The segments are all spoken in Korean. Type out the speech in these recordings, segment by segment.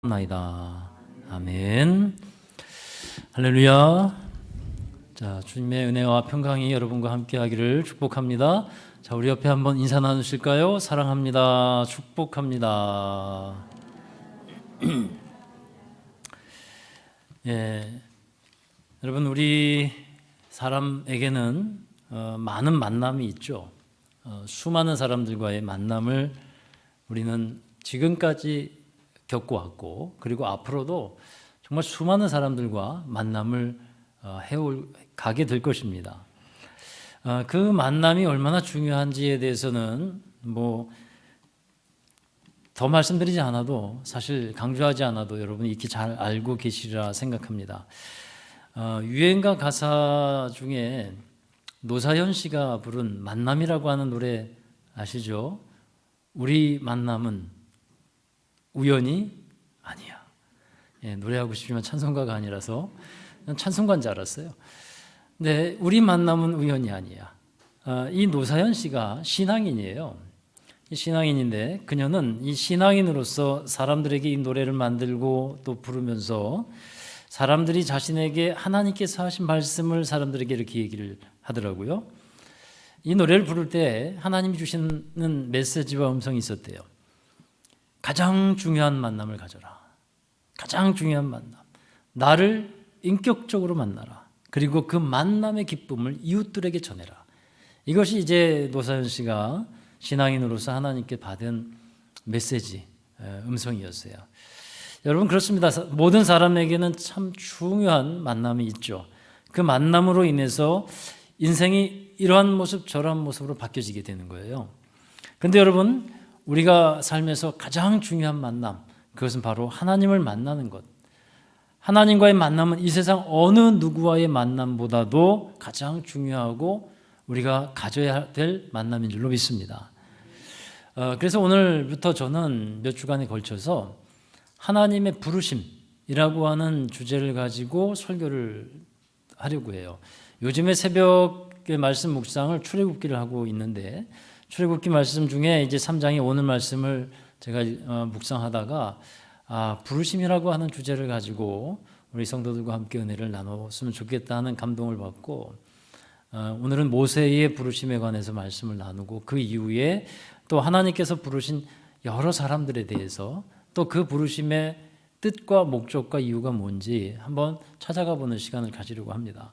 나이다. 아멘. 할렐루야. 자, 주님의 은혜와 평강이 여러분과 함께하기를 축복합니다. 자, 우리 옆에 한번 인사 나누실까요? 사랑합니다. 축복합니다. 예, 여러분, 우리 사람에게는 많은 만남이 있죠. 수많은 사람들과의 만남을 우리는 지금까지 겪어왔고, 그리고 앞으로도 정말 수많은 사람들과 만남을 가게 될 것입니다. 그 만남이 얼마나 중요한지에 대해서는 더 말씀드리지 않아도, 사실 강조하지 않아도 여러분이 익히 잘 알고 계시리라 생각합니다. 유행가 가사 중에 노사연 씨가 부른 만남이라고 하는 노래 아시죠? 우리 만남은 우연이 아니야. 예, 노래하고 싶지만 찬송가가 아니라서 찬송가인 줄 알았어요. 근데 우리 만남은 우연이 아니야. 이 노사연 씨가 신앙인이에요. 신앙인인데 그녀는 이 신앙인으로서 사람들에게 이 노래를 만들고 또 부르면서 사람들이 자신에게 하나님께서 하신 말씀을 사람들에게 이렇게 얘기를 하더라고요. 이 노래를 부를 때 하나님이 주시는 메시지와 음성이 있었대요. 가장 중요한 만남을 가져라. 가장 중요한 만남. 나를 인격적으로 만나라. 그리고 그 만남의 기쁨을 이웃들에게 전해라. 이것이 이제 노사연 씨가 신앙인으로서 하나님께 받은 메시지, 음성이었어요. 여러분, 그렇습니다. 모든 사람에게는 참 중요한 만남이 있죠. 그 만남으로 인해서 인생이 이러한 모습 저러한 모습으로 바뀌어지게 되는 거예요. 그런데 여러분, 우리가 삶에서 가장 중요한 만남, 그것은 바로 하나님을 만나는 것. 하나님과의 만남은 이 세상 어느 누구와의 만남보다도 가장 중요하고 우리가 가져야 될 만남인 줄로 믿습니다. 그래서 오늘부터 저는 몇 주간에 걸쳐서 하나님의 부르심이라고 하는 주제를 가지고 설교를 하려고 해요. 요즘에 새벽에 말씀 묵상을 출애굽기를 하고 있는데, 출애굽기 말씀 중에 이제 3장의 오늘 말씀을 제가 묵상하다가 부르심이라고 하는 주제를 가지고 우리 성도들과 함께 은혜를 나눴으면 좋겠다 하는 감동을 받고, 오늘은 모세의 부르심에 관해서 말씀을 나누고, 그 이후에 또 하나님께서 부르신 여러 사람들에 대해서 또 그 부르심의 뜻과 목적과 이유가 뭔지 한번 찾아가 보는 시간을 가지려고 합니다.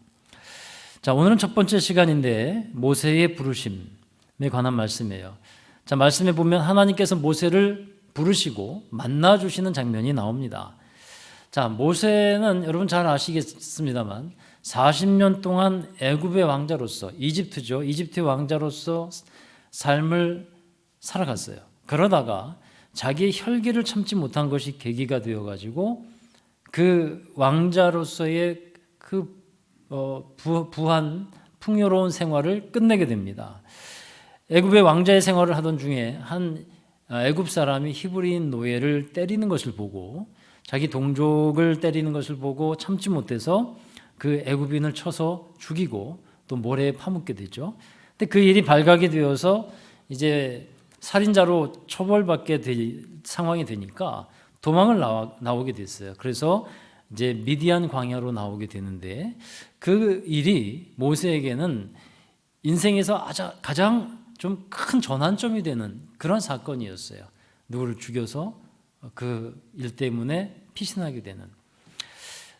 자, 오늘은 첫 번째 시간인데 모세의 부르심에 관한 말씀이에요. 자, 말씀에 보면 하나님께서 모세를 부르시고 만나주시는 장면이 나옵니다. 자, 모세는 여러분 잘 아시겠습니다만 40년 동안 애굽의 왕자로서, 이집트죠, 이집트의 왕자로서 삶을 살아갔어요. 그러다가 자기의 혈기를 참지 못한 것이 계기가 되어가지고 그 왕자로서의 그 부한 풍요로운 생활을 끝내게 됩니다. 애굽의 왕자의 생활을 하던 중에 한 애굽 사람이 히브리인 노예를 때리는 것을 보고, 자기 동족을 때리는 것을 보고 참지 못해서 그 애굽인을 쳐서 죽이고 또 모래에 파묻게 되죠. 근데 그 일이 발각이 되어서 이제 살인자로 처벌받게 될 상황이 되니까 도망을 나오게 됐어요. 그래서 이제 미디안 광야로 나오게 되는데, 그 일이 모세에게는 인생에서 가장 좀 큰 전환점이 되는 그런 사건이었어요. 누구를 죽여서 그 일 때문에 피신하게 되는.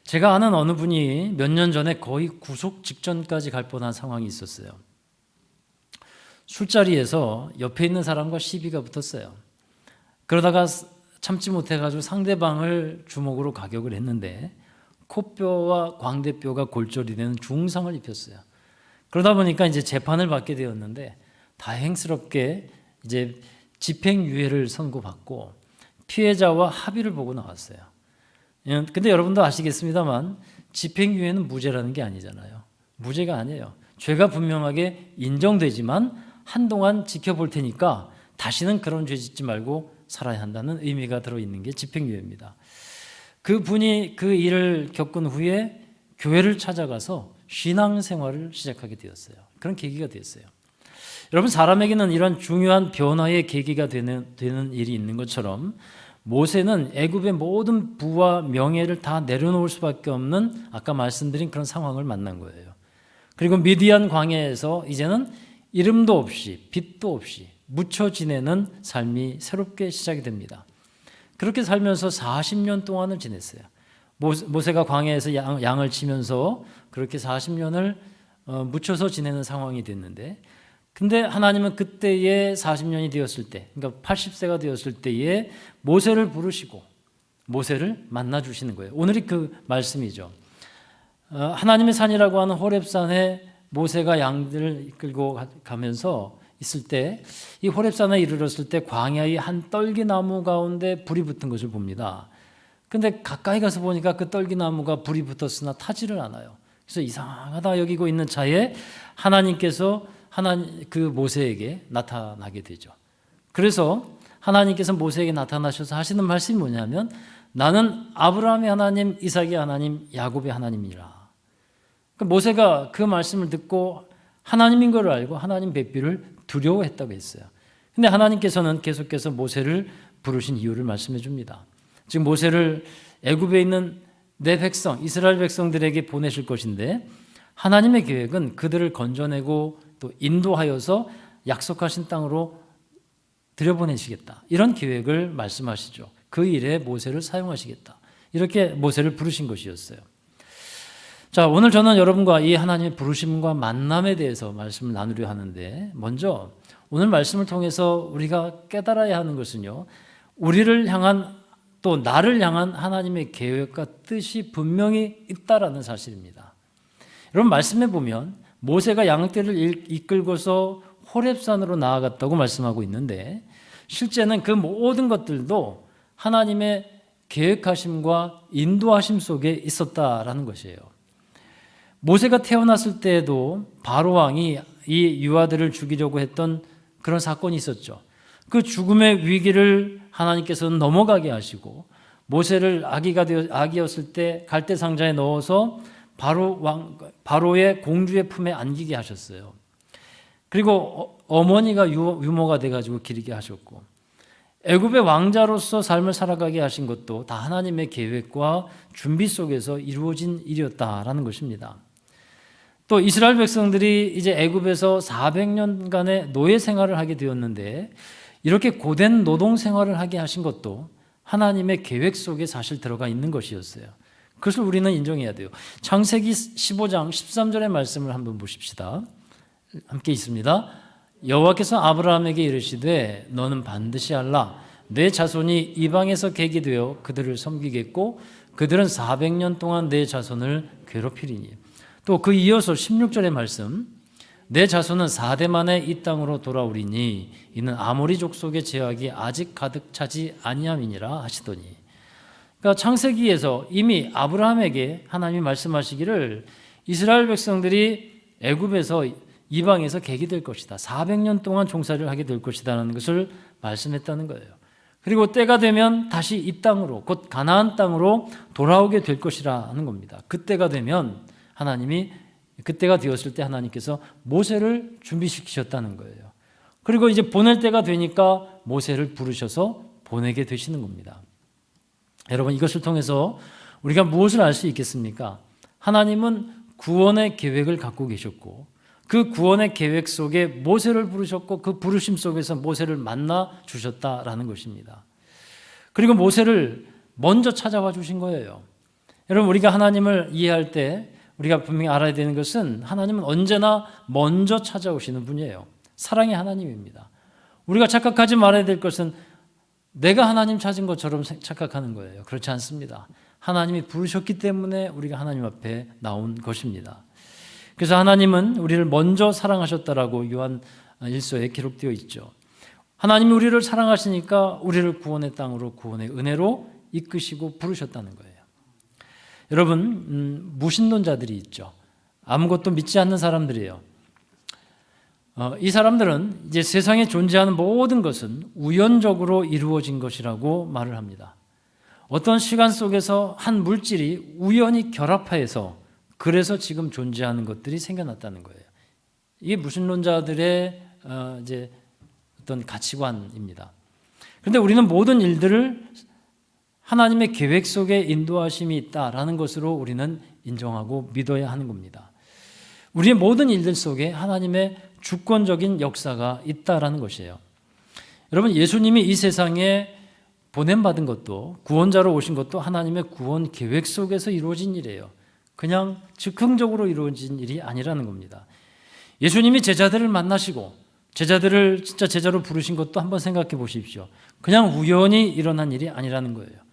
제가 아는 어느 분이 몇 년 전에 거의 구속 직전까지 갈 뻔한 상황이 있었어요. 술자리에서 옆에 있는 사람과 시비가 붙었어요. 그러다가 참지 못해가지고 상대방을 주먹으로 가격을 했는데 코뼈와 광대뼈가 골절이 되는 중상을 입혔어요. 그러다 보니까 이제 재판을 받게 되었는데 다행스럽게 이제 집행유예를 선고받고 피해자와 합의를 보고 나왔어요. 근데 여러분도 아시겠습니다만 집행유예는 무죄라는 게 아니잖아요. 무죄가 아니에요. 죄가 분명하게 인정되지만 한동안 지켜볼 테니까 다시는 그런 죄 짓지 말고 살아야 한다는 의미가 들어있는 게 집행유예입니다. 그분이 그 일을 겪은 후에 교회를 찾아가서 신앙생활을 시작하게 되었어요. 그런 계기가 되었어요. 여러분, 사람에게는 이런 중요한 변화의 계기가 되는 일이 있는 것처럼 모세는 애굽의 모든 부와 명예를 다 내려놓을 수밖에 없는 아까 말씀드린 그런 상황을 만난 거예요. 그리고 미디안 광야에서 이제는 이름도 없이 빛도 없이 묻혀 지내는 삶이 새롭게 시작이 됩니다. 그렇게 살면서 40년 동안을 지냈어요. 모세가 광야에서 양을 치면서 그렇게 40년을 묻혀서 지내는 상황이 됐는데, 근데 하나님은 그때에 40년이 되었을 때, 그러니까 80세가 되었을 때에 모세를 부르시고 모세를 만나 주시는 거예요. 오늘이 그 말씀이죠. 하나님의 산이라고 하는 호렙산에 모세가 양들을 이끌고 가면서 있을 때, 이 호렙산에 이르렀을 때 광야의 한 떨기나무 가운데 불이 붙은 것을 봅니다. 근데 가까이 가서 보니까 그 떨기나무가 불이 붙었으나 타지를 않아요. 그래서 이상하다 여기고 있는 차에 하나님께서 그 모세에게 나타나게 되죠. 그래서 하나님께서 모세에게 나타나셔서 하시는 말씀이 뭐냐면, 나는 아브라함의 하나님, 이삭의 하나님, 야곱의 하나님이라. 모세가 그 말씀을 듣고 하나님인 걸 알고 하나님 뵙기를 두려워했다고 했어요. 근데 하나님께서는 계속해서 모세를 부르신 이유를 말씀해 줍니다. 즉 모세를 애굽에 있는 내 백성, 이스라엘 백성들에게 보내실 것인데, 하나님의 계획은 그들을 건져내고 또 인도하여서 약속하신 땅으로 들여보내시겠다. 이런 계획을 말씀하시죠. 그 일에 모세를 사용하시겠다. 이렇게 모세를 부르신 것이었어요. 자, 오늘 저는 여러분과 이 하나님의 부르심과 만남에 대해서 말씀을 나누려 하는데, 먼저 오늘 말씀을 통해서 우리가 깨달아야 하는 것은요, 우리를 향한 또 나를 향한 하나님의 계획과 뜻이 분명히 있다라는 사실입니다. 여러분, 말씀해 보면 모세가 양떼를 이끌고서 호렙산으로 나아갔다고 말씀하고 있는데, 실제는 그 모든 것들도 하나님의 계획하심과 인도하심 속에 있었다라는 것이에요. 모세가 태어났을 때에도 바로 왕이 이 유아들을 죽이려고 했던 그런 사건이 있었죠. 그 죽음의 위기를 하나님께서는 넘어가게 하시고, 모세를 아기였을 때 갈대 상자에 넣어서 바로의 공주의 품에 안기게 하셨어요. 그리고 어머니가 유모가 돼가지고 기르게 하셨고, 애굽의 왕자로서 삶을 살아가게 하신 것도 다 하나님의 계획과 준비 속에서 이루어진 일이었다라는 것입니다. 또 이스라엘 백성들이 이제 애굽에서 400년간의 노예 생활을 하게 되었는데, 이렇게 고된 노동 생활을 하게 하신 것도 하나님의 계획 속에 사실 들어가 있는 것이었어요. 그것을 우리는 인정해야 돼요. 창세기 15장 13절의 말씀을 한번 보십시다. 함께 있습니다. 여호와께서 아브라함에게 이르시되 너는 반드시 알라. 내 자손이 이방에서 객이 되어 그들을 섬기겠고 그들은 400년 동안 내 자손을 괴롭히리니. 또 그 이어서 16절의 말씀, 내 자손은 4대 만에 이 땅으로 돌아오리니 이는 아모리 족속의 죄악이 아직 가득 차지 아니함이니라 하시더니. 그러니까 창세기에서 이미 아브라함에게 하나님이 말씀하시기를 이스라엘 백성들이 애굽에서 이방에서 객이 될 것이다. 400년 동안 종살이를 하게 될 것이라는 것을 말씀했다는 거예요. 그리고 때가 되면 다시 이 땅으로, 곧 가나안 땅으로 돌아오게 될 것이라는 겁니다. 그때가 되면 그때가 되었을 때 하나님께서 모세를 준비시키셨다는 거예요. 그리고 이제 보낼 때가 되니까 모세를 부르셔서 보내게 되시는 겁니다. 여러분, 이것을 통해서 우리가 무엇을 알 수 있겠습니까? 하나님은 구원의 계획을 갖고 계셨고, 그 구원의 계획 속에 모세를 부르셨고, 그 부르심 속에서 모세를 만나 주셨다라는 것입니다. 그리고 모세를 먼저 찾아와 주신 거예요. 여러분, 우리가 하나님을 이해할 때 우리가 분명히 알아야 되는 것은, 하나님은 언제나 먼저 찾아오시는 분이에요. 사랑의 하나님입니다. 우리가 착각하지 말아야 될 것은 내가 하나님 찾은 것처럼 착각하는 거예요. 그렇지 않습니다. 하나님이 부르셨기 때문에 우리가 하나님 앞에 나온 것입니다. 그래서 하나님은 우리를 먼저 사랑하셨다라고 요한 1서에 기록되어 있죠. 하나님이 우리를 사랑하시니까 우리를 구원의 땅으로, 구원의 은혜로 이끄시고 부르셨다는 거예요. 여러분, 무신론자들이 있죠. 아무것도 믿지 않는 사람들이에요. 이 사람들은 이제 세상에 존재하는 모든 것은 우연적으로 이루어진 것이라고 말을 합니다. 어떤 시간 속에서 한 물질이 우연히 결합해서 그래서 지금 존재하는 것들이 생겨났다는 거예요. 이게 무신론자들의 이제 어떤 가치관입니다. 그런데 우리는 모든 일들을 하나님의 계획 속에 인도하심이 있다라는 것으로 우리는 인정하고 믿어야 하는 겁니다. 우리의 모든 일들 속에 하나님의 주권적인 역사가 있다라는 것이에요. 여러분, 예수님이 이 세상에 보냄받은 것도, 구원자로 오신 것도 하나님의 구원 계획 속에서 이루어진 일이에요. 그냥 즉흥적으로 이루어진 일이 아니라는 겁니다. 예수님이 제자들을 만나시고 제자들을 진짜 제자로 부르신 것도 한번 생각해 보십시오. 그냥 우연히 일어난 일이 아니라는 거예요.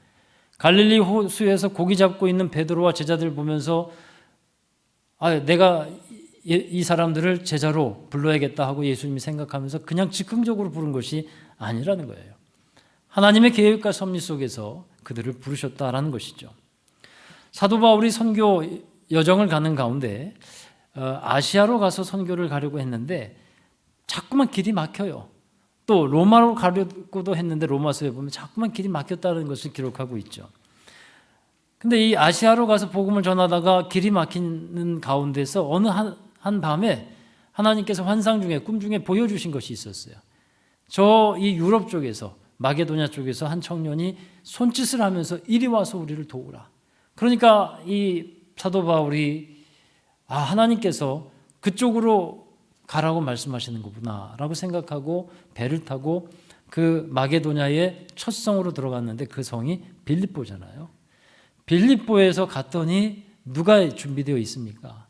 갈릴리 호수에서 고기 잡고 있는 베드로와 제자들 보면서 내가 이 사람들을 제자로 불러야겠다 하고 예수님이 생각하면서 그냥 즉흥적으로 부른 것이 아니라는 거예요. 하나님의 계획과 섭리 속에서 그들을 부르셨다라는 것이죠. 사도 바울이 선교 여정을 가는 가운데 아시아로 가서 선교를 가려고 했는데 자꾸만 길이 막혀요. 또 로마로 가려고도 했는데 로마서에 보면 자꾸만 길이 막혔다는 것을 기록하고 있죠. 근데 이 아시아로 가서 복음을 전하다가 길이 막히는 가운데서 어느 한 밤에 하나님께서 환상 중에, 꿈 중에 보여주신 것이 있었어요. 이 유럽 쪽에서, 마게도냐 쪽에서 한 청년이 손짓을 하면서 이리 와서 우리를 도우라. 그러니까 이 사도 바울이 하나님께서 그쪽으로 가라고 말씀하시는 거구나 라고 생각하고 배를 타고 그 마게도냐의 첫 성으로 들어갔는데 그 성이 빌립보잖아요. 빌립보에서 갔더니 누가 준비되어 있습니까?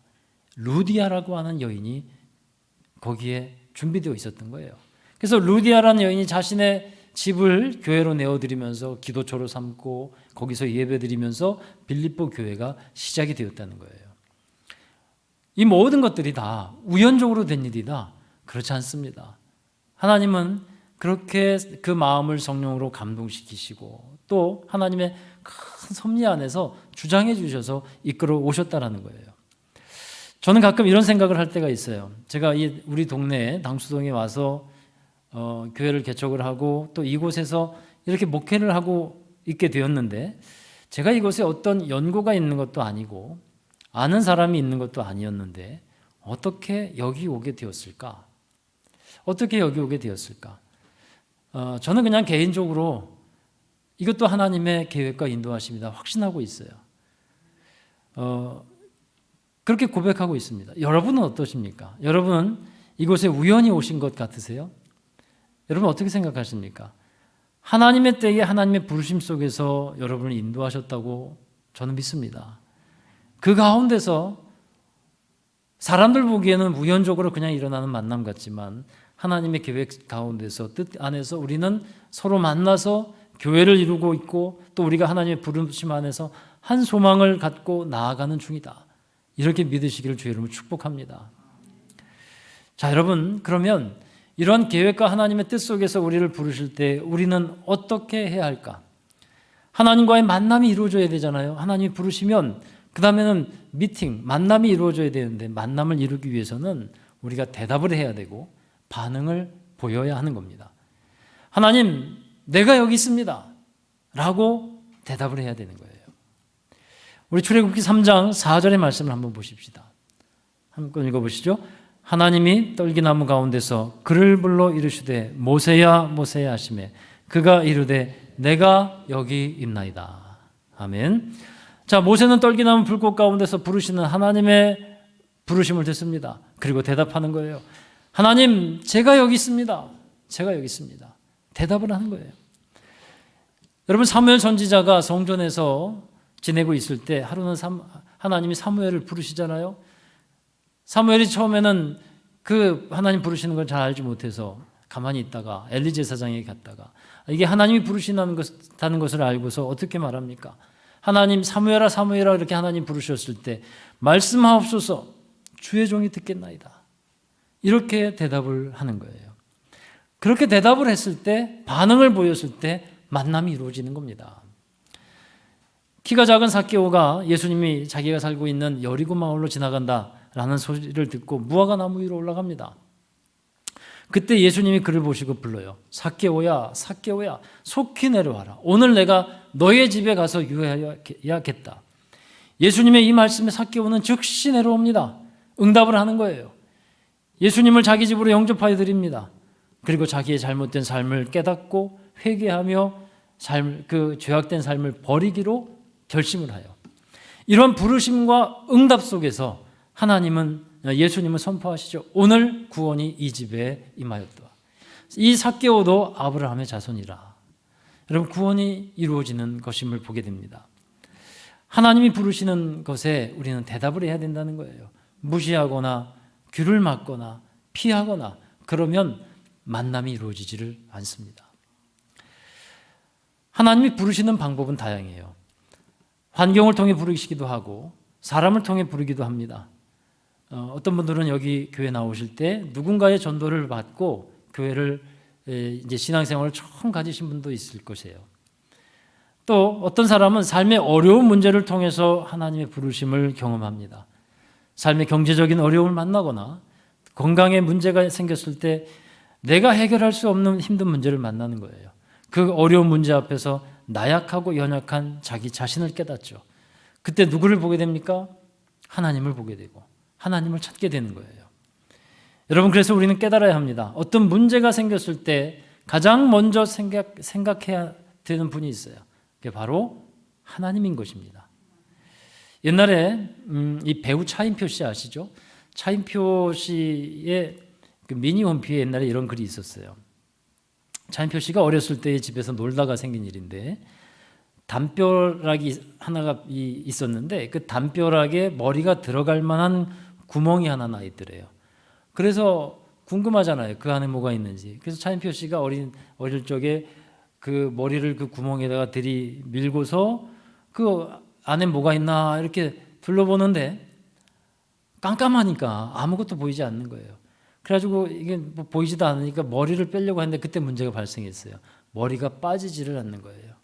루디아라고 하는 여인이 거기에 준비되어 있었던 거예요. 그래서 루디아라는 여인이 자신의 집을 교회로 내어드리면서 기도처로 삼고 거기서 예배드리면서 빌립보 교회가 시작이 되었다는 거예요. 이 모든 것들이 다 우연적으로 된 일이다. 그렇지 않습니다. 하나님은 그렇게 그 마음을 성령으로 감동시키시고 또 하나님의 큰 섭리 안에서 주장해 주셔서 이끌어 오셨다라는 거예요. 저는 가끔 이런 생각을 할 때가 있어요. 제가 우리 동네에 당수동에 와서 교회를 개척을 하고 또 이곳에서 이렇게 목회를 하고 있게 되었는데 제가 이곳에 어떤 연고가 있는 것도 아니고 아는 사람이 있는 것도 아니었는데 어떻게 여기 오게 되었을까? 어떻게 여기 오게 되었을까? 저는 그냥 개인적으로 이것도 하나님의 계획과 인도하심이다 확신하고 있어요. 그렇게 고백하고 있습니다. 여러분은 어떠십니까? 여러분은 이곳에 우연히 오신 것 같으세요? 여러분 어떻게 생각하십니까? 하나님의 때에 하나님의 부르심 속에서 여러분을 인도하셨다고 저는 믿습니다. 그 가운데서 사람들 보기에는 우연적으로 그냥 일어나는 만남 같지만 하나님의 계획 가운데서 뜻 안에서 우리는 서로 만나서 교회를 이루고 있고 또 우리가 하나님의 부르심 안에서 한 소망을 갖고 나아가는 중이다. 이렇게 믿으시기를 주의 이름으로 축복합니다. 자, 여러분, 그러면 이런 계획과 하나님의 뜻 속에서 우리를 부르실 때 우리는 어떻게 해야 할까? 하나님과의 만남이 이루어져야 되잖아요. 하나님이 부르시면 그 다음에는 만남이 이루어져야 되는데 만남을 이루기 위해서는 우리가 대답을 해야 되고 반응을 보여야 하는 겁니다. 하나님, 내가 여기 있습니다 라고 대답을 해야 되는 거예요. 우리 출애굽기 3장 4절의 말씀을 한번 보십시다. 한번 읽어보시죠. 하나님이 떨기나무 가운데서 그를 불러 이르시되 모세야 모세야 하시매 그가 이르되 내가 여기 있나이다. 아멘. 자, 모세는 떨기나무 불꽃 가운데서 부르시는 하나님의 부르심을 듣습니다. 그리고 대답하는 거예요. 하나님, 제가 여기 있습니다. 제가 여기 있습니다. 대답을 하는 거예요. 여러분, 사무엘 선지자가 성전에서 지내고 있을 때 하루는 하나님이 사무엘을 부르시잖아요. 사무엘이 처음에는 그 하나님 부르시는 걸 잘 알지 못해서 가만히 있다가 엘리 제사장에게 갔다가 이게 하나님이 부르신다는 것을 알고서 어떻게 말합니까? 하나님, 사무엘아 사무엘아 이렇게 하나님 부르셨을 때 말씀하옵소서, 주의 종이 듣겠나이다. 이렇게 대답을 하는 거예요. 그렇게 대답을 했을 때, 반응을 보였을 때 만남이 이루어지는 겁니다. 키가 작은 삭개오가 예수님이 자기가 살고 있는 여리고 마을로 지나간다라는 소리를 듣고 무화과 나무 위로 올라갑니다. 그때 예수님이 그를 보시고 불러요. 삭개오야, 삭개오야, 속히 내려와라. 오늘 내가 너의 집에 가서 유해야겠다. 예수님의 이 말씀에 삭개오는 즉시 내려옵니다. 응답을 하는 거예요. 예수님을 자기 집으로 영접하여 드립니다. 그리고 자기의 잘못된 삶을 깨닫고 회개하며 그 죄악된 삶을 버리기로 결심을 하여 이런 부르심과 응답 속에서 예수님은 선포하시죠. 오늘 구원이 이 집에 임하였다. 이 삭개오도 아브라함의 자손이라. 여러분, 구원이 이루어지는 것임을 보게 됩니다. 하나님이 부르시는 것에 우리는 대답을 해야 된다는 거예요. 무시하거나 귀를 막거나 피하거나 그러면 만남이 이루어지지를 않습니다. 하나님이 부르시는 방법은 다양해요. 환경을 통해 부르시기도 하고 사람을 통해 부르기도 합니다. 어떤 분들은 여기 교회 나오실 때 누군가의 전도를 받고 교회를 이제 신앙생활을 처음 가지신 분도 있을 것이에요. 또 어떤 사람은 삶의 어려운 문제를 통해서 하나님의 부르심을 경험합니다. 삶의 경제적인 어려움을 만나거나 건강에 문제가 생겼을 때 내가 해결할 수 없는 힘든 문제를 만나는 거예요. 그 어려운 문제 앞에서 나약하고 연약한 자기 자신을 깨닫죠. 그때 누구를 보게 됩니까? 하나님을 보게 되고 하나님을 찾게 되는 거예요. 여러분, 그래서 우리는 깨달아야 합니다. 어떤 문제가 생겼을 때 가장 먼저 생각해야 되는 분이 있어요. 그게 바로 하나님인 것입니다. 옛날에 이 배우 차인표 씨 아시죠? 차인표 씨의 그 미니 홈피에 옛날에 이런 글이 있었어요. 차인표 씨가 어렸을 때 집에서 놀다가 생긴 일인데 담벼락이 하나가 있었는데 그 담벼락에 머리가 들어갈 만한 구멍이 하나 나 있더래요. 그래서 궁금하잖아요. 그 안에 뭐가 있는지. 그래서 차인표 씨가 어릴 적에 그 머리를 그 구멍에다가 들이밀고서 그 안에 뭐가 있나 이렇게 둘러보는데 깜깜하니까 아무것도 보이지 않는 거예요. 그래가지고 이게 뭐 보이지도 않으니까 머리를 빼려고 했는데 그때 문제가 발생했어요. 머리가 빠지지를 않는 거예요.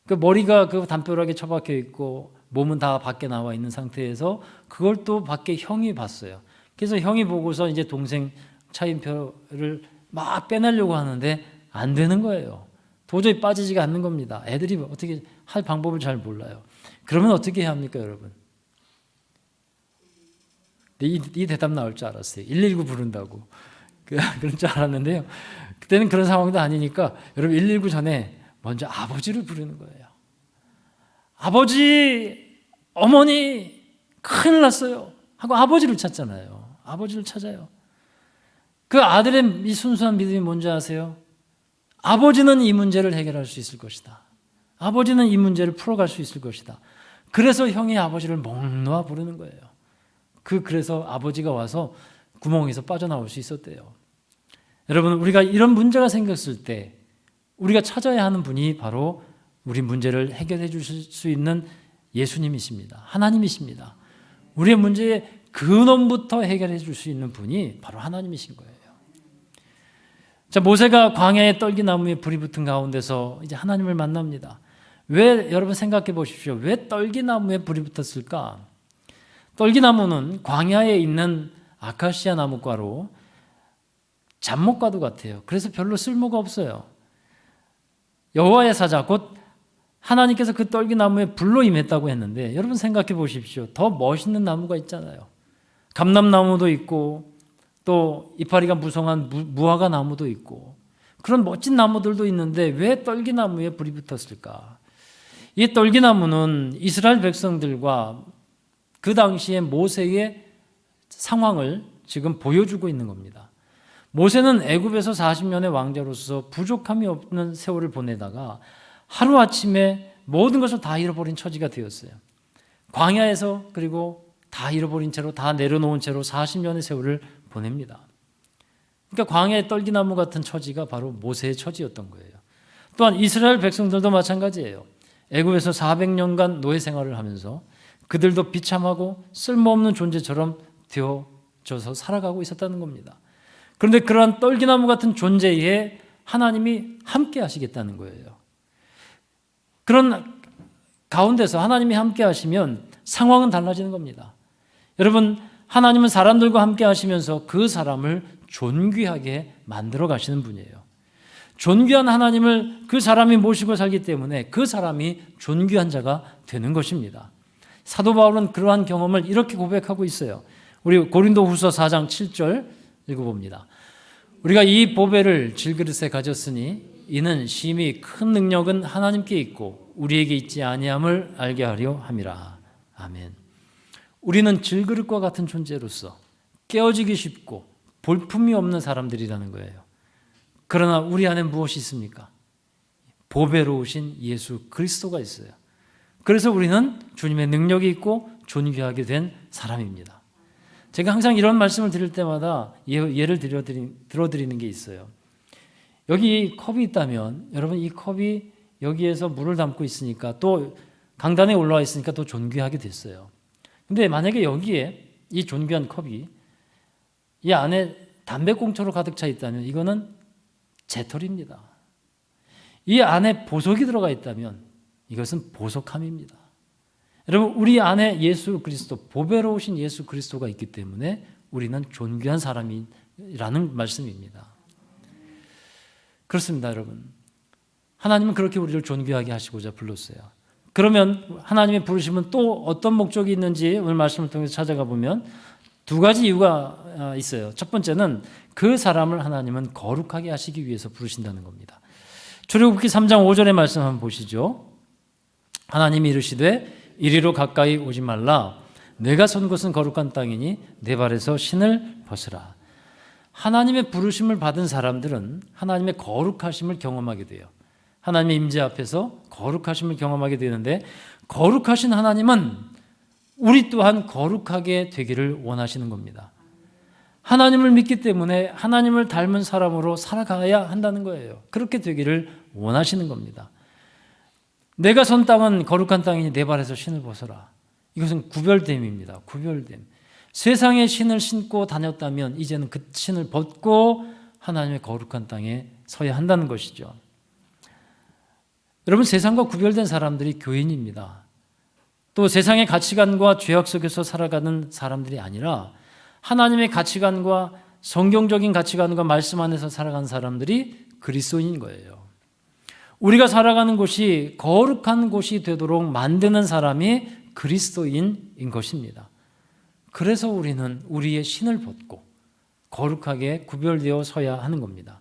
그 머리가 그 담벼락에 처박혀 있고 몸은 다 밖에 나와 있는 상태에서 그걸 또 밖에 형이 봤어요. 그래서 형이 보고서 이제 동생 차인표를 막 빼내려고 하는데 안 되는 거예요. 도저히 빠지지가 않는 겁니다. 애들이 어떻게 할 방법을 잘 몰라요. 그러면 어떻게 해야 합니까, 여러분? 이 대답 나올 줄 알았어요. 119 부른다고. 그런 줄 알았는데요. 그때는 그런 상황도 아니니까 여러분 119 전에 먼저 아버지를 부르는 거예요. 아버지, 어머니, 큰일 났어요. 하고 아버지를 찾잖아요. 아버지를 찾아요. 그 아들의 이 순수한 믿음이 뭔지 아세요? 아버지는 이 문제를 해결할 수 있을 것이다. 아버지는 이 문제를 풀어갈 수 있을 것이다. 그래서 형이 아버지를 목 놓아 부르는 거예요. 그래서 아버지가 와서 구멍에서 빠져나올 수 있었대요. 여러분, 우리가 이런 문제가 생겼을 때 우리가 찾아야 하는 분이 바로 우리 문제를 해결해 주실 수 있는 예수님이십니다. 하나님이십니다. 우리의 문제의 근원부터 해결해 줄 수 있는 분이 바로 하나님이신 거예요. 자, 모세가 광야의 떨기나무에 불이 붙은 가운데서 이제 하나님을 만납니다. 왜, 여러분 생각해 보십시오. 왜 떨기나무에 불이 붙었을까? 떨기나무는 광야에 있는 아카시아 나무과로 잡목과도 같아요. 그래서 별로 쓸모가 없어요. 여호와의 사자 곧 하나님께서 그 떨기나무에 불로 임했다고 했는데 여러분 생각해 보십시오. 더 멋있는 나무가 있잖아요. 감람나무도 있고 또 이파리가 무성한 무화과 나무도 있고 그런 멋진 나무들도 있는데 왜 떨기나무에 불이 붙었을까? 이 떨기나무는 이스라엘 백성들과 그 당시에 모세의 상황을 지금 보여주고 있는 겁니다. 모세는 애굽에서 40년의 왕자로서 부족함이 없는 세월을 보내다가 하루아침에 모든 것을 다 잃어버린 처지가 되었어요. 광야에서 그리고 다 잃어버린 채로 다 내려놓은 채로 40년의 세월을 보냅니다. 그러니까 광야의 떨기나무 같은 처지가 바로 모세의 처지였던 거예요. 또한 이스라엘 백성들도 마찬가지예요. 애굽에서 400년간 노예 생활을 하면서 그들도 비참하고 쓸모없는 존재처럼 되어져서 살아가고 있었다는 겁니다. 그런데 그러한 떨기나무 같은 존재에 하나님이 함께 하시겠다는 거예요. 그런 가운데서 하나님이 함께 하시면 상황은 달라지는 겁니다. 여러분, 하나님은 사람들과 함께 하시면서 그 사람을 존귀하게 만들어 가시는 분이에요. 존귀한 하나님을 그 사람이 모시고 살기 때문에 그 사람이 존귀한 자가 되는 것입니다. 사도 바울은 그러한 경험을 이렇게 고백하고 있어요. 우리 고린도후서 4장 7절 읽어봅니다. 우리가 이 보배를 질그릇에 가졌으니 이는 심히 큰 능력은 하나님께 있고 우리에게 있지 아니함을 알게 하려 함이라. 아멘. 우리는 질그릇과 같은 존재로서 깨어지기 쉽고 볼품이 없는 사람들이라는 거예요. 그러나 우리 안에 무엇이 있습니까? 보배로우신 예수 그리스도가 있어요. 그래서 우리는 주님의 능력이 있고 존귀하게 된 사람입니다. 제가 항상 이런 말씀을 드릴 때마다 예를 들어드리는 게 있어요. 여기 컵이 있다면 여러분 이 컵이 여기에서 물을 담고 있으니까 또 강단에 올라와 있으니까 또 존귀하게 됐어요. 근데 만약에 여기에 이 존귀한 컵이 이 안에 담배꽁초로 가득 차 있다면 이거는 재털입니다. 이 안에 보석이 들어가 있다면 이것은 보석함입니다. 여러분 우리 안에 예수 그리스도 보배로우신 예수 그리스도가 있기 때문에 우리는 존귀한 사람이라는 말씀입니다. 그렇습니다, 여러분. 하나님은 그렇게 우리를 존귀하게 하시고자 불렀어요. 그러면 하나님의 부르심은 또 어떤 목적이 있는지 오늘 말씀을 통해서 찾아가 보면 두 가지 이유가 있어요. 첫 번째는 그 사람을 하나님은 거룩하게 하시기 위해서 부르신다는 겁니다. 출애굽기 3장 5절의 말씀 한번 보시죠. 하나님이 이르시되 이리로 가까이 오지 말라. 내가 선 곳은 거룩한 땅이니 내 발에서 신을 벗으라. 하나님의 부르심을 받은 사람들은 하나님의 거룩하심을 경험하게 돼요. 하나님의 임재 앞에서 거룩하심을 경험하게 되는데 거룩하신 하나님은 우리 또한 거룩하게 되기를 원하시는 겁니다. 하나님을 믿기 때문에 하나님을 닮은 사람으로 살아가야 한다는 거예요. 그렇게 되기를 원하시는 겁니다. 내가 선 땅은 거룩한 땅이니 내 발에서 신을 벗어라. 이것은 구별됨입니다. 구별됨. 세상의 신을 신고 다녔다면 이제는 그 신을 벗고 하나님의 거룩한 땅에 서야 한다는 것이죠. 여러분 세상과 구별된 사람들이 교인입니다. 또 세상의 가치관과 죄악 속에서 살아가는 사람들이 아니라 하나님의 가치관과 성경적인 가치관과 말씀 안에서 살아가는 사람들이 그리스도인인 거예요. 우리가 살아가는 곳이 거룩한 곳이 되도록 만드는 사람이 그리스도인인 것입니다. 그래서 우리는 우리의 신을 벗고 거룩하게 구별되어 서야 하는 겁니다.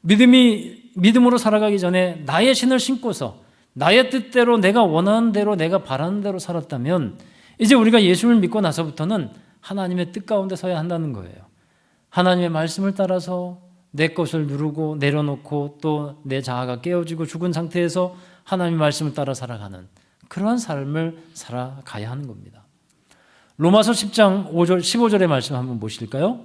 믿음으로 살아가기 전에 나의 신을 신고서 나의 뜻대로 내가 원하는 대로 내가 바라는 대로 살았다면 이제 우리가 예수를 믿고 나서부터는 하나님의 뜻 가운데 서야 한다는 거예요. 하나님의 말씀을 따라서 내 것을 누르고 내려놓고 또 내 자아가 깨어지고 죽은 상태에서 하나님의 말씀을 따라 살아가는 그러한 삶을 살아가야 하는 겁니다. 로마서 10장 15절의 말씀 한번 보실까요?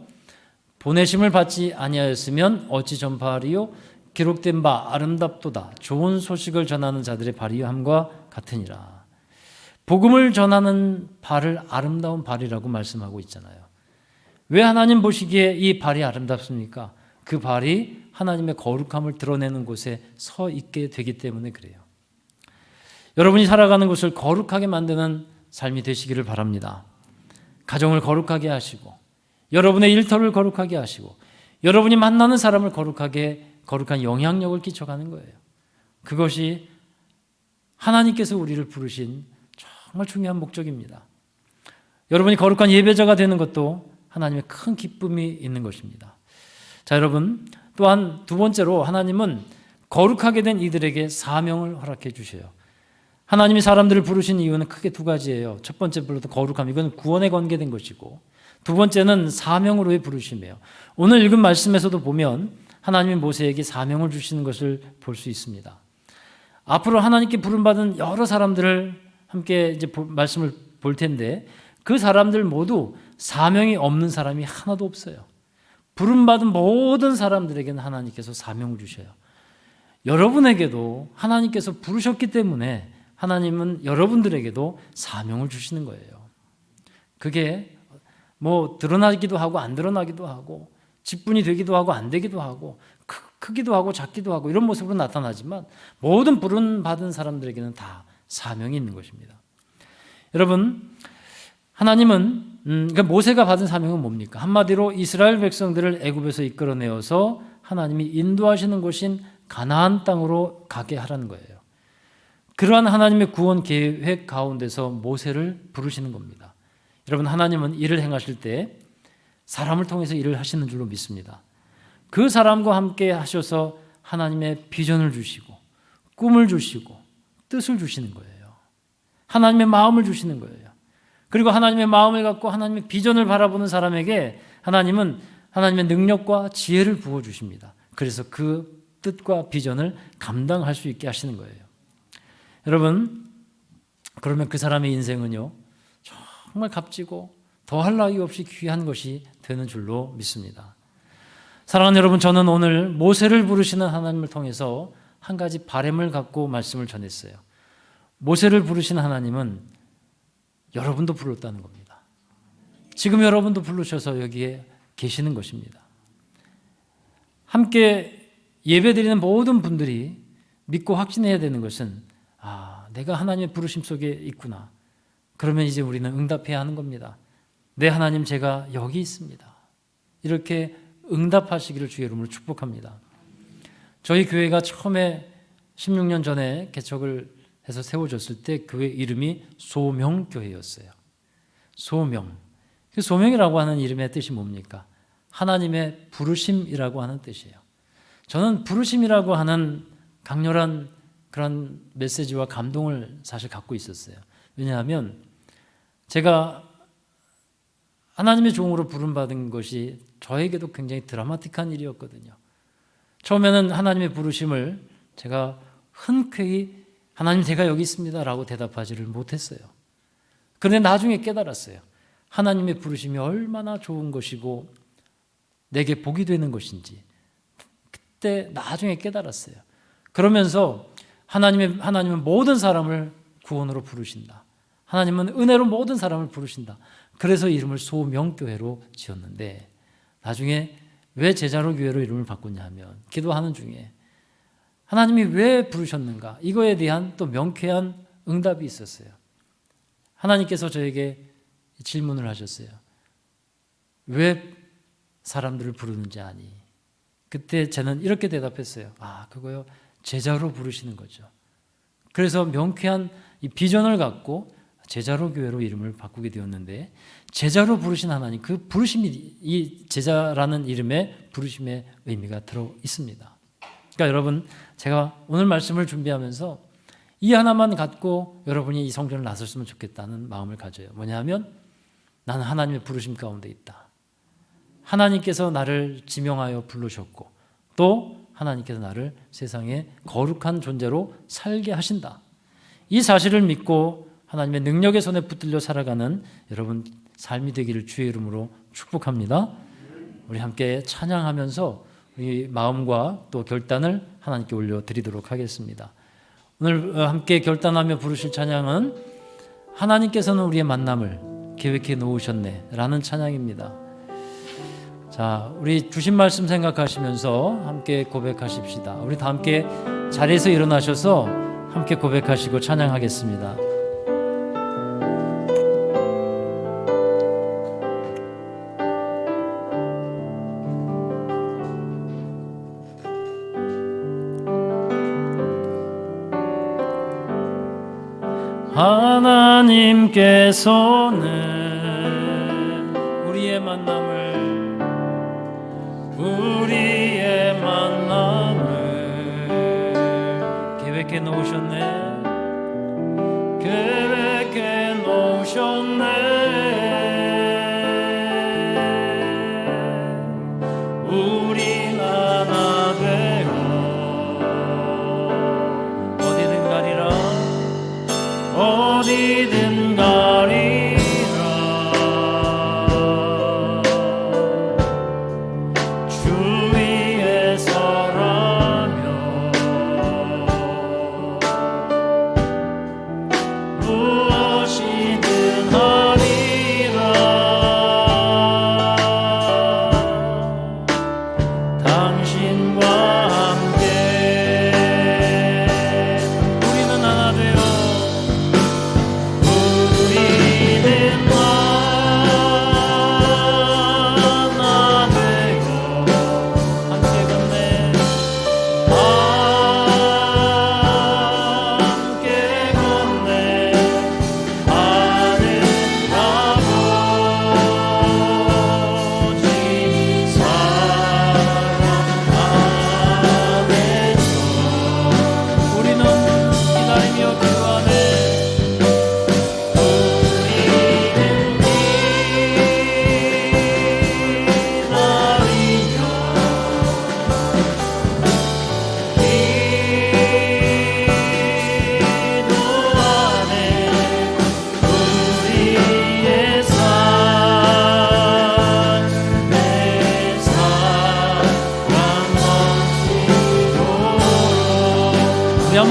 보내심을 받지 아니하였으면 어찌 전파하리요? 기록된 바 아름답도다. 좋은 소식을 전하는 자들의 발이함과 같으니라. 복음을 전하는 발을 아름다운 발이라고 말씀하고 있잖아요. 왜 하나님 보시기에 이 발이 아름답습니까? 그 발이 하나님의 거룩함을 드러내는 곳에 서 있게 되기 때문에 그래요. 여러분이 살아가는 곳을 거룩하게 만드는 삶이 되시기를 바랍니다. 가정을 거룩하게 하시고 여러분의 일터를 거룩하게 하시고 여러분이 만나는 사람을 거룩한 영향력을 끼쳐가는 거예요. 그것이 하나님께서 우리를 부르신 정말 중요한 목적입니다. 여러분이 거룩한 예배자가 되는 것도 하나님의 큰 기쁨이 있는 것입니다. 자, 여러분 또한 두 번째로 하나님은 거룩하게 된 이들에게 사명을 허락해 주셔요. 하나님이 사람들을 부르신 이유는 크게 두 가지예요. 첫 번째 불러도 거룩함, 이건 구원에 관계된 것이고 두 번째는 사명으로의 부르심이에요. 오늘 읽은 말씀에서도 보면 하나님이 모세에게 사명을 주시는 것을 볼 수 있습니다. 앞으로 하나님께 부름받은 여러 사람들을 함께 이제 말씀을 볼 텐데 그 사람들 모두 사명이 없는 사람이 하나도 없어요. 부름받은 모든 사람들에게는 하나님께서 사명을 주셔요. 여러분에게도 하나님께서 부르셨기 때문에 하나님은 여러분들에게도 사명을 주시는 거예요. 그게 뭐 드러나기도 하고 안 드러나기도 하고 직분이 되기도 하고 안 되기도 하고 크기도 하고 작기도 하고 이런 모습으로 나타나지만 모든 부름받은 사람들에게는 다 사명이 있는 것입니다. 여러분 하나님은 그러니까 모세가 받은 사명은 뭡니까? 한마디로 이스라엘 백성들을 애굽에서 이끌어내어서 하나님이 인도하시는 곳인 가나안 땅으로 가게 하라는 거예요. 그러한 하나님의 구원 계획 가운데서 모세를 부르시는 겁니다. 여러분 하나님은 일을 행하실 때 사람을 통해서 일을 하시는 줄로 믿습니다. 그 사람과 함께 하셔서 하나님의 비전을 주시고 꿈을 주시고 뜻을 주시는 거예요. 하나님의 마음을 주시는 거예요. 그리고 하나님의 마음을 갖고 하나님의 비전을 바라보는 사람에게 하나님은 하나님의 능력과 지혜를 부어주십니다. 그래서 그 뜻과 비전을 감당할 수 있게 하시는 거예요. 여러분, 그러면 그 사람의 인생은요, 정말 값지고 더할 나위 없이 귀한 것이 되는 줄로 믿습니다. 사랑하는 여러분, 저는 오늘 모세를 부르시는 하나님을 통해서 한 가지 바람을 갖고 말씀을 전했어요. 모세를 부르신 하나님은 여러분도 불렀다는 겁니다. 지금 여러분도 부르셔서 여기에 계시는 것입니다. 함께 예배드리는 모든 분들이 믿고 확신해야 되는 것은 내가 하나님의 부르심 속에 있구나. 그러면 이제 우리는 응답해야 하는 겁니다. 네, 하나님, 제가 여기 있습니다. 이렇게 응답하시기를 주의 이름으로 축복합니다. 저희 교회가 처음에 16년 전에 개척을 해서 세워졌을 때 교회 이름이 소명교회였어요. 소명. 그 소명이라고 하는 이름의 뜻이 뭡니까? 하나님의 부르심이라고 하는 뜻이에요. 저는 부르심이라고 하는 강렬한 그런 메시지와 감동을 사실 갖고 있었어요. 왜냐하면 제가 하나님의 종으로 부름받은 것이 저에게도 굉장히 드라마틱한 일이었거든요. 처음에는 하나님의 부르심을 제가 흔쾌히 하나님, 제가 여기 있습니다 라고 대답하지를 못했어요. 그런데 나중에 깨달았어요. 하나님의 부르심이 얼마나 좋은 것이고 내게 복이 되는 것인지 그때 나중에 깨달았어요. 그러면서 하나님은 모든 사람을 구원으로 부르신다. 하나님은 은혜로 모든 사람을 부르신다. 그래서 이름을 소명교회로 지었는데 나중에 왜 제자로 교회로 이름을 바꿨냐 하면 기도하는 중에 하나님이 왜 부르셨는가, 이거에 대한 또 명쾌한 응답이 있었어요. 하나님께서 저에게 질문을 하셨어요. 왜 사람들을 부르는지 아니? 그때 저는 이렇게 대답했어요. 그거요, 제자로 부르시는 거죠. 그래서 명쾌한 이 비전을 갖고 제자로 교회로 이름을 바꾸게 되었는데, 제자로 부르신 하나님, 그 부르심이 이 제자라는 이름에 부르심의 의미가 들어 있습니다. 그러니까 여러분, 제가 오늘 말씀을 준비하면서 이 하나만 갖고 여러분이 이 성전을 나섰으면 좋겠다는 마음을 가져요. 뭐냐면 나는 하나님의 부르심 가운데 있다. 하나님께서 나를 지명하여 부르셨고 또 하나님께서 나를 세상에 거룩한 존재로 살게 하신다. 이 사실을 믿고 하나님의 능력의 손에 붙들려 살아가는 여러분 삶이 되기를 주의 이름으로 축복합니다. 우리 함께 찬양하면서 우리 마음과 또 결단을 하나님께 올려드리도록 하겠습니다. 오늘 함께 결단하며 부르실 찬양은 하나님께서는 우리의 만남을 계획해 놓으셨네 라는 찬양입니다. 자, 우리 주신 말씀 생각하시면서 함께 고백하십시다. 우리 다 함께 자리에서 일어나셔서 함께 고백하시고 찬양하겠습니다. 하나님께서는 우리의 만남을 계획해 놓으셨네. 계획해 놓으셨네. 우린 하나 되어 어디든 가리라. 어디든 가리라. 주 위에 설하며 무엇이든 하리라. 당신과 함께 우리는 하나 되어 우리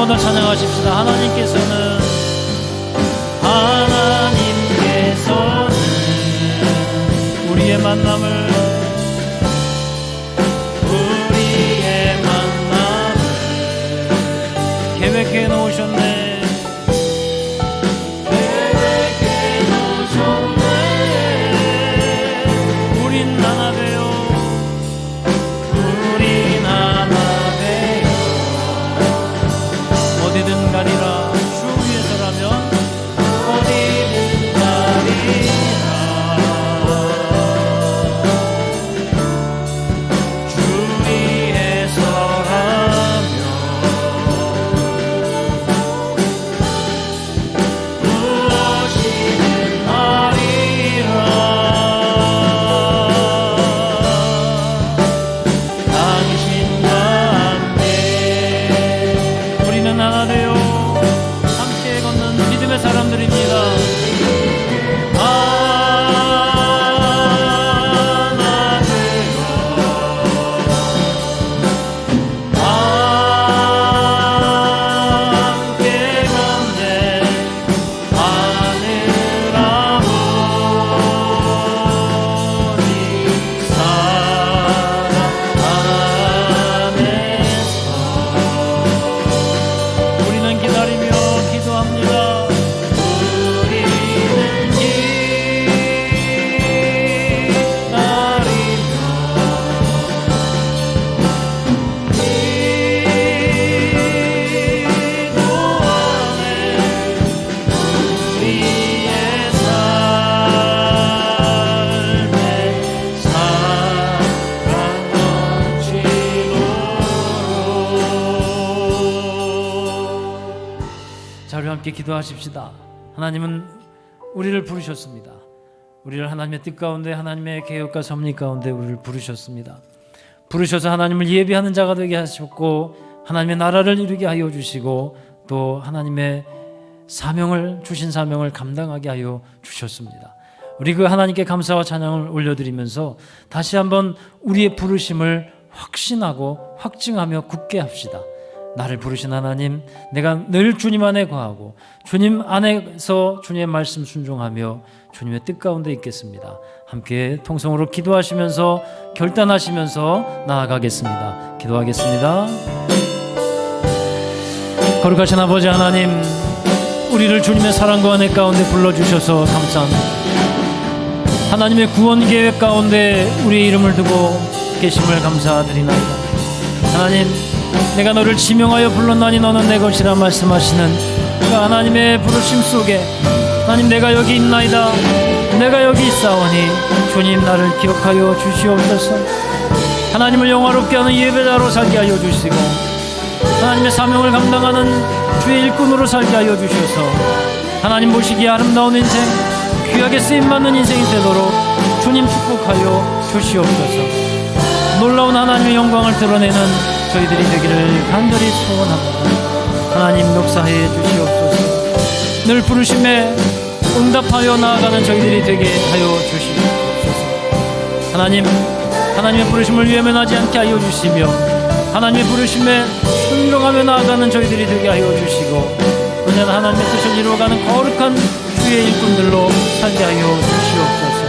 번 더 찬양하십시다. 하나님께서는 우리의 만남을 계획해 놓으셨네. 우린 하나 되어 어디든 가리라. 주 위에서라면 어디든 가리라. 주 위에서라면 무엇이든 하리라. 당신과 함께 우리는 하나 되어 함께 걷는 믿음의 사람들입니다. 하나 되어 함께 걷네. 하늘 아버지 사랑 안에서 우리는 기다리며 기도합니다. 우리는 우리의 삶에 사랑 넘치도록. 자, 우리 함께 기도하십시다. 하나님은 우리를 부르셨습니다. 우리를 하나님의 뜻 가운데, 하나님의 계획과 섭리 가운데 우리를 부르셨습니다. 부르셔서 하나님을 예배하는 자가 되게 하셨고, 하나님의 나라를 이루게 하여 주시고, 또 하나님의 사명을, 주신 사명을 감당하게 하여 주셨습니다. 우리 그 하나님께 감사와 찬양을 올려드리면서 다시 한번 우리의 부르심을 확신하고 확증하며 굳게 합시다. 나를 부르신 하나님, 내가 늘 주님 안에 거하고 주님 안에서 주님의 말씀 순종하며 주님의 뜻 가운데 있겠습니다. 함께 통성으로 기도하시면서 결단하시면서 나아가겠습니다. 기도하겠습니다. 거룩하신 아버지 하나님, 우리를 주님의 사랑과 은혜 가운데 불러주셔서 감사합니다. 하나님의 구원 계획 가운데 우리의 이름을 두고 계심을 감사드리나이다. 하나님, 내가 너를 지명하여 불렀나니 너는 내 것이라 말씀하시는 그 하나님의 부르심 속에, 하나님, 내가 여기 있나이다, 내가 여기 있사오니 주님 나를 기억하여 주시옵소서. 하나님을 영화롭게 하는 예배자로 살게 하여 주시고, 하나님의 사명을 감당하는 주의 일꾼으로 살게 하여 주셔서 하나님 보시기에 아름다운 인생, 귀하게 쓰임받는 인생이 되도록 주님 축복하여 주시옵소서. 놀라운 하나님의 영광을 드러내는 저희들이 되기를 간절히 소원합니다. 하나님 역사해 주시옵소서. 늘 부르심에 응답하여 나아가는 저희들이 되게 하여 주시옵소서. 하나님, 하나님의 부르심을 외면하지 않게 하여 주시며 하나님의 부르심에 순종하며 나아가는 저희들이 되게 하여 주시고, 언제나 하나님의 뜻을 이루어가는 거룩한 주의 일꾼들로 살게 하여 주시옵소서.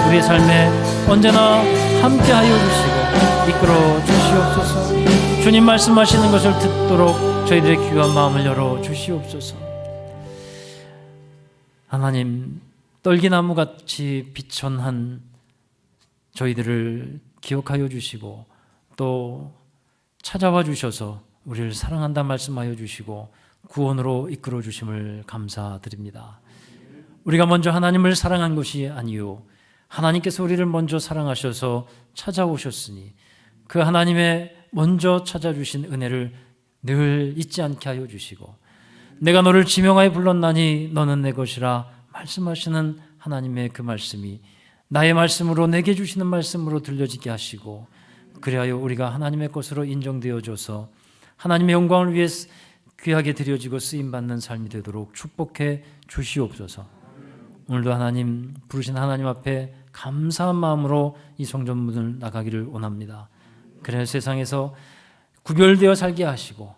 우리의 삶에 언제나 함께 하여 주시고 이끌어 주시옵소서. 주님 말씀하시는 것을 듣도록 저희들의 귀한 마음을 열어 주시옵소서. 하나님, 떨기나무같이 비천한 저희들을 기억하여 주시고 또 찾아와 주셔서 우리를 사랑한다 말씀하여 주시고 구원으로 이끌어 주심을 감사드립니다. 우리가 먼저 하나님을 사랑한 것이 아니요, 하나님께서 우리를 먼저 사랑하셔서 찾아오셨으니 그 하나님의 먼저 찾아주신 은혜를 늘 잊지 않게 하여 주시고, 내가 너를 지명하여 불렀나니 너는 내 것이라 말씀하시는 하나님의 그 말씀이 나의 말씀으로, 내게 주시는 말씀으로 들려지게 하시고, 그리하여 우리가 하나님의 것으로 인정되어져서 하나님의 영광을 위해 귀하게 드려지고 쓰임받는 삶이 되도록 축복해 주시옵소서. 오늘도 하나님, 부르신 하나님 앞에 감사한 마음으로 이 성전문을 나가기를 원합니다. 그래야 세상에서 구별되어 살게 하시고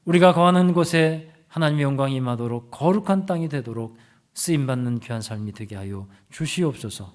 우리가 거하는 곳에 하나님의 영광이 임하도록 거룩한 땅이 되도록 쓰임받는 귀한 삶이 되게 하여 주시옵소서.